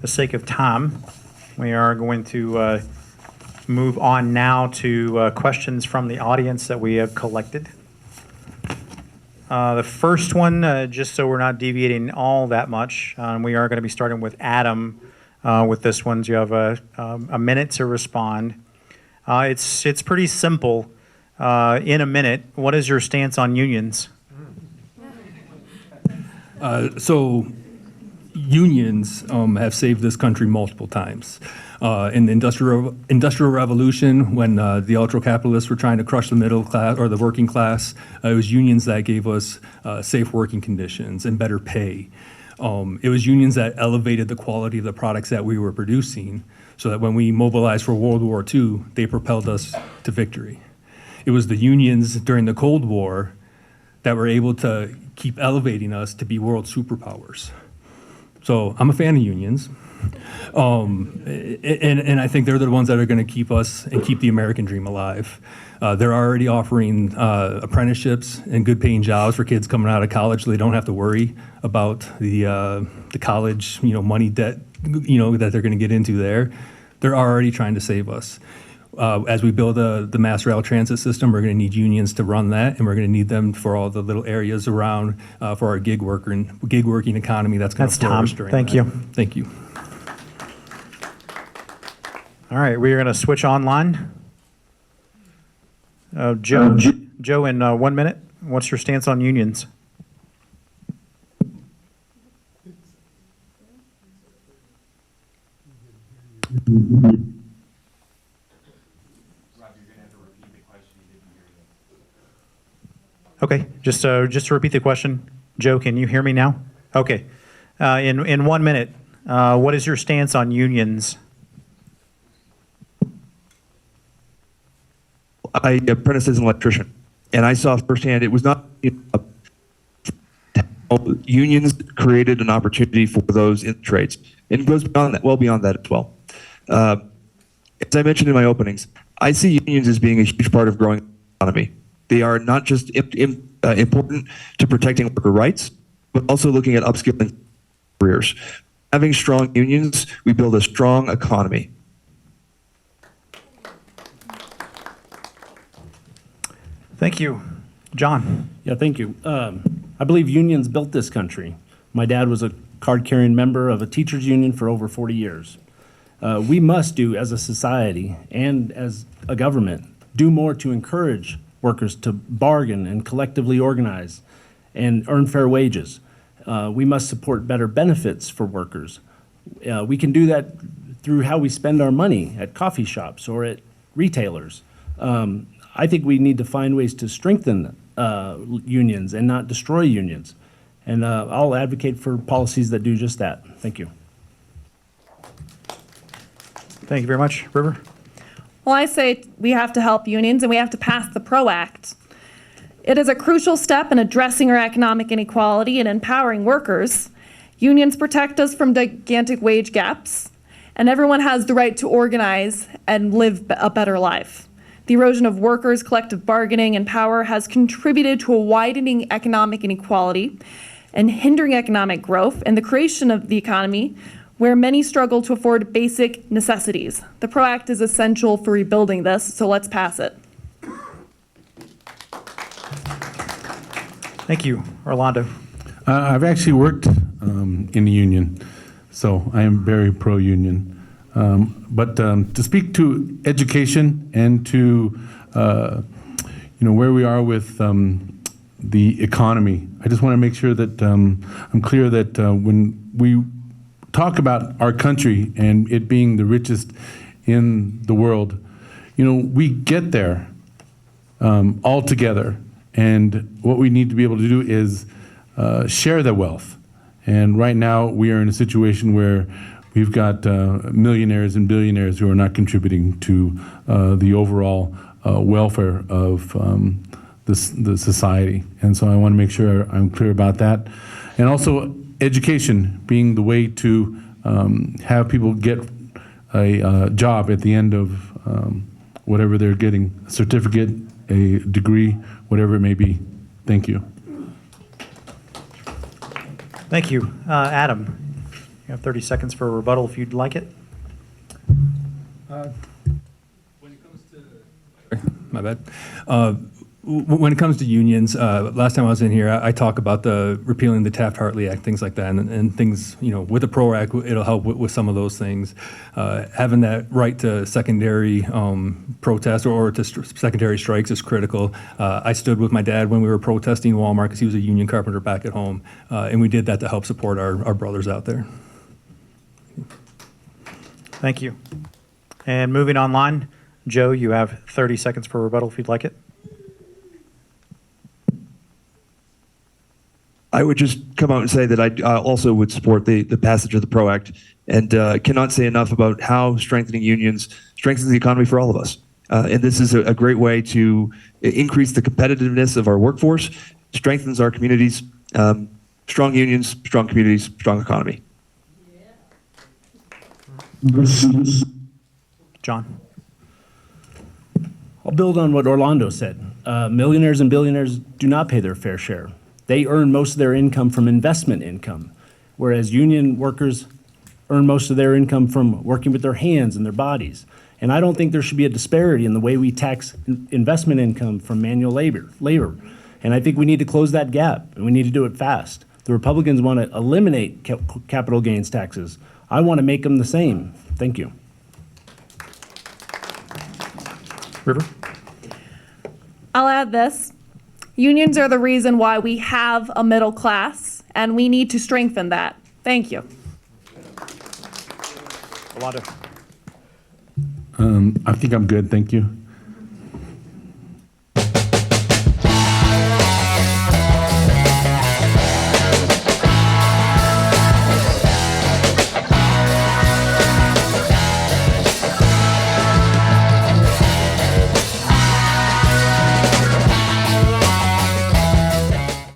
the sake of time, we are going to move on now to questions from the audience that we have collected. The first one, just so we're not deviating all that much, we are going to be starting with Adam with this one. You have a minute to respond. It's pretty simple. In a minute, what is your stance on unions? So unions have saved this country multiple times. In the industrial revolution, when the ultra-capitalists were trying to crush the middle class or the working class, it was unions that gave us safe working conditions and better pay. It was unions that elevated the quality of the products that we were producing so that when we mobilized for World War II, they propelled us to victory. It was the unions during the Cold War that were able to keep elevating us to be world superpowers. So I'm a fan of unions. And I think they're the ones that are going to keep us and keep the American dream alive. They're already offering apprenticeships and good paying jobs for kids coming out of college so they don't have to worry about the college money debt that they're going to get into there. They're already trying to save us. As we build the mass rail transit system, we're going to need unions to run that, and we're going to need them for all the little areas around for our gig working economy that's going to flourish during that. Thank you. Thank you. All right, we are going to switch online. Joe, in 1 minute, what's your stance on unions? Okay, just to repeat the question, Joe, can you hear me now? Okay, in 1 minute, what is your stance on unions? I apprenticed as an electrician, and I saw firsthand it was not unions created an opportunity for those in trades, and it goes beyond that, well beyond that as well. As I mentioned in my openings, I see unions as being a huge part of growing the economy. They are not just important to protecting worker rights, but also looking at upskilling careers. Having strong unions, we build a strong economy. Thank you. John. Yeah, thank you. I believe unions built this country. My dad was a card-carrying member of a teachers union for over 40 years. We must do, as a society and as a government, do more to encourage workers to bargain and collectively organize and earn fair wages. We must support better benefits for workers. We can do that through how we spend our money at coffee shops or at retailers. I think we need to find ways to strengthen unions and not destroy unions. And I'll advocate for policies that do just that. Thank you. Thank you very much. River? Well, I say we have to help unions and we have to pass the PRO Act. It is a crucial step in addressing our economic inequality and empowering workers. Unions protect us from gigantic wage gaps, and everyone has the right to organize and live a better life. The erosion of workers' collective bargaining and power has contributed to a widening economic inequality and hindering economic growth and the creation of the economy where many struggle to afford basic necessities. The PRO Act is essential for rebuilding this, so let's pass it. Thank you. Orlando. I've actually worked in the union, so I am very pro-union. But to speak to education and to where we are with the economy, I just want to make sure that I'm clear that when we talk about our country and it being the richest in the world, we get there all together. And what we need to be able to do is share the wealth. And right now we are in a situation where we've got millionaires and billionaires who are not contributing to the overall welfare of the society. And so I want to make sure I'm clear about that. And also education being the way to have people get a job at the end of whatever they're getting, a certificate, a degree, whatever it may be. Thank you. Thank you. Adam. You have 30 seconds for a rebuttal if you'd like it. My bad. When it comes to unions, last time I was in here, I talk about the repealing the Taft-Hartley Act, things like that, and things, with the PRO Act, it'll help with some of those things. Having that right to secondary protest or to secondary strikes is critical. I stood with my dad when we were protesting Walmart because he was a union carpenter back at home, and we did that to help support our brothers out there. Thank you. And moving online, Joe, you have 30 seconds for rebuttal if you'd like it. I would just come out and say that I also would support the passage of the PRO Act, and cannot say enough about how strengthening unions strengthens the economy for all of us. And this is a great way to increase the competitiveness of our workforce, strengthens our communities. Strong unions, strong communities, strong economy. John. I'll build on what Orlando said. Millionaires and billionaires do not pay their fair share. They earn most of their income from investment income, whereas union workers earn most of their income from working with their hands and their bodies. And I don't think there should be a disparity in the way we tax investment income from manual labor. And I think we need to close that gap, and we need to do it fast. The Republicans want to eliminate capital gains taxes. I want to make them the same. Thank you. River? I'll add this. Unions are the reason why we have a middle class, and we need to strengthen that. Thank you. Orlando? I think I'm good, thank you.